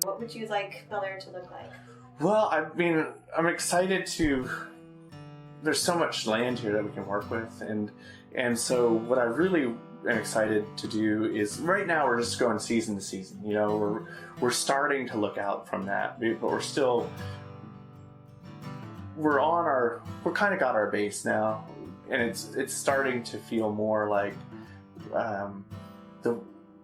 What would you like Bellair to look like? Well, I mean, I'm excited to... There's so much land here that we can work with, and so what I really am excited to do is, right now we're just going season to season. You know, we're starting to look out from that, but we're kind of got our base now, and it's starting to feel more like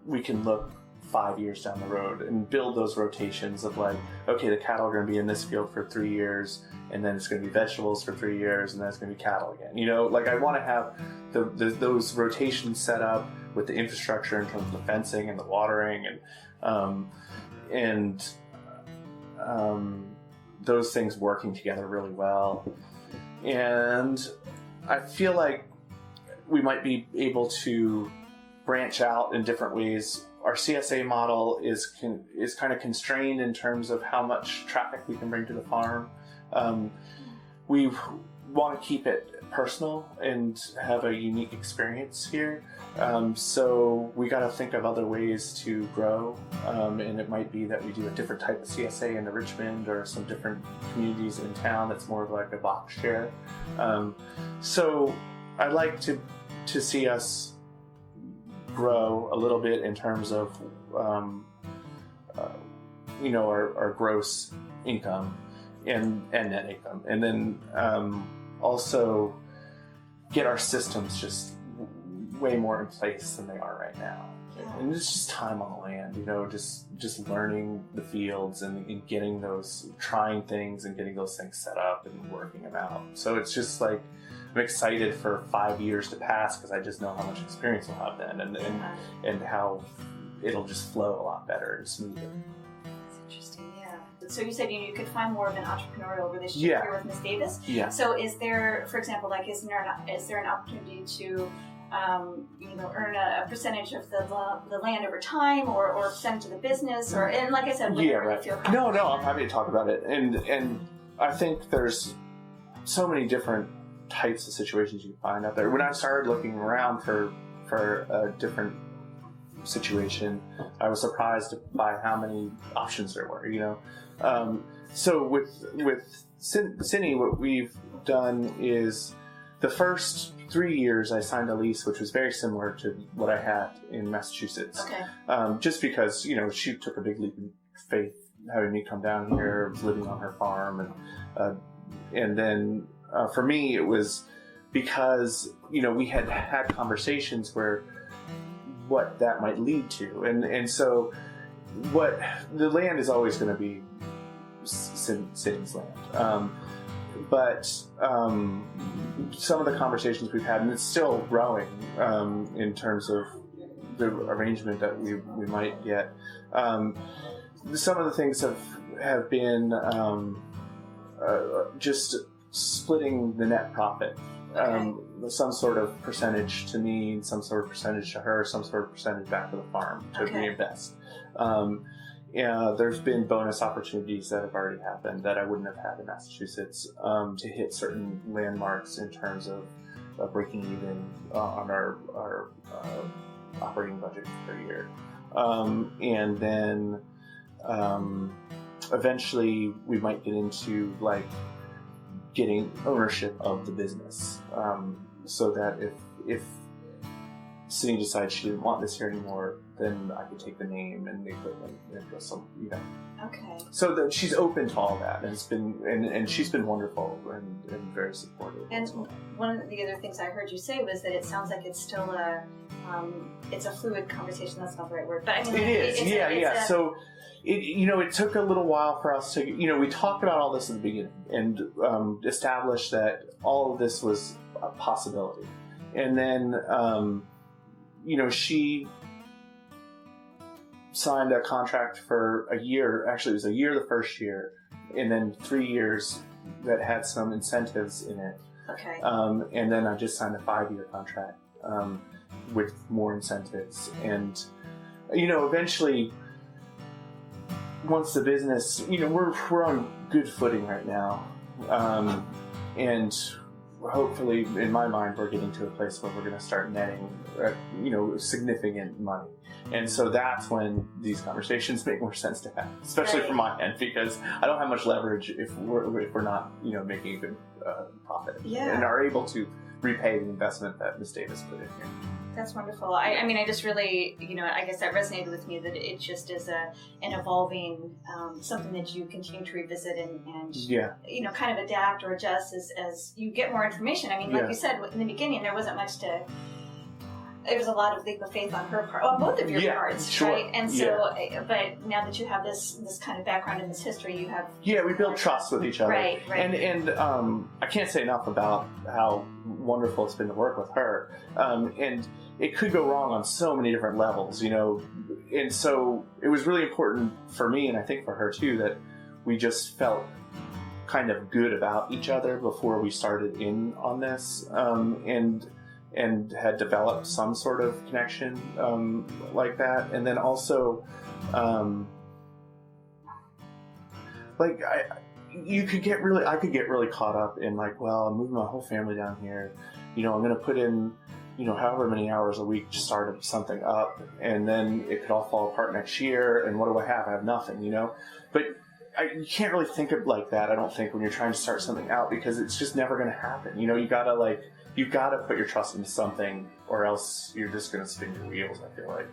we can look 5 years down the road and build those rotations of like, okay, the cattle are going to be in this field for 3 years, and then it's going to be vegetables for 3 years, and then it's going to be cattle again. You know, like I want to have those rotations set up with the infrastructure in terms of the fencing and the watering and those things working together really well. And I feel like we might be able to branch out in different ways. Our CSA model is kind of constrained in terms of how much traffic we can bring to the farm. We want to keep it personal and have a unique experience here. So we got to think of other ways to grow. And it might be that we do a different type of CSA in Richmond or some different communities in town that's more of like a box share. So I'd like to see us grow a little bit in terms of our gross income and net income, and then also get our systems just way more in place than they are right now. And it's just time on the land, you know, just learning the fields and getting trying things and getting those things set up and working them out. So it's just like, I'm excited for 5 years to pass because I just know how much experience we'll have then, and how it'll just flow a lot better and smoother. That's interesting, yeah. So you said you could find more of an entrepreneurial relationship here with Ms. Davis. Yeah. So is there, for example, like is there an opportunity to earn a percentage of the land over time, or a percentage of the business, and like I said, yeah, right. No, I'm happy to talk about it, and I think there's so many different types of situations you can find out there. When I started looking around for a different situation, I was surprised by how many options there were. You know, so with Cindy, what we've done is the first 3 years I signed a lease, which was very similar to what I had in Massachusetts. Okay. Just because she took a big leap in faith having me come down here, was living on her farm, and then. For me, it was because, we had conversations what that might lead to. And so the land is always going to be Cindy's land. But some of the conversations we've had, and it's still growing in terms of the arrangement that we might get. Some of the things have been just splitting the net profit, some sort of percentage to me, some sort of percentage to her, some sort of percentage back to the farm to reinvest. There's been bonus opportunities that have already happened that I wouldn't have had in Massachusetts to hit certain landmarks in terms of breaking even on our operating budget per year. And then eventually we might get into getting ownership of the business, so that if Cindy decides she didn't want this here anymore, then I could take the name and the equipment and go Okay. So that she's open to all that, and it's been and she's been wonderful and very supportive. And one of the other things I heard you say was that it sounds like it's still it's a fluid conversation. That's not the right word, but I mean it is. Yeah. So. It took a little while for us to, we talked about all this in the beginning and established that all of this was a possibility. And then, she signed a contract for a year. Actually, it was a year the first year, and then 3 years that had some incentives in it. Okay. And then I just signed a 5-year contract with more incentives. And, eventually... Once the business, we're on good footing right now, and hopefully, in my mind, we're getting to a place where we're going to start netting, significant money. And so that's when these conversations make more sense to have, especially Right. from my end, because I don't have much leverage if we're not, making a good profit and are able to repay the investment that Ms. Davis put in here. That's wonderful. I mean, I just really, I guess that resonated with me, that it just is an evolving, something that you continue to revisit and kind of adapt or adjust as you get more information. I mean, like you said, in the beginning, there wasn't much to... There was a lot of leap of faith on her part, on both of your parts, sure. right? And so, but now that you have this kind of background in this history, you have... Yeah, we build trust with each other. Right. And I can't say enough about how wonderful it's been to work with her. And it could go wrong on so many different levels, And so it was really important for me, and I think for her too, that we just felt kind of good about each other before we started in on this. And had developed some sort of connection like that. And then also, I could get really caught up in I'm moving my whole family down here. I'm going to put in, however many hours a week to start something up, and then it could all fall apart next year. And what do I have? I have nothing, But you can't really think of like that, I don't think, when you're trying to start something out, because it's just never going to happen. You've got to put your trust into something, or else you're just going to spin your wheels, I feel like.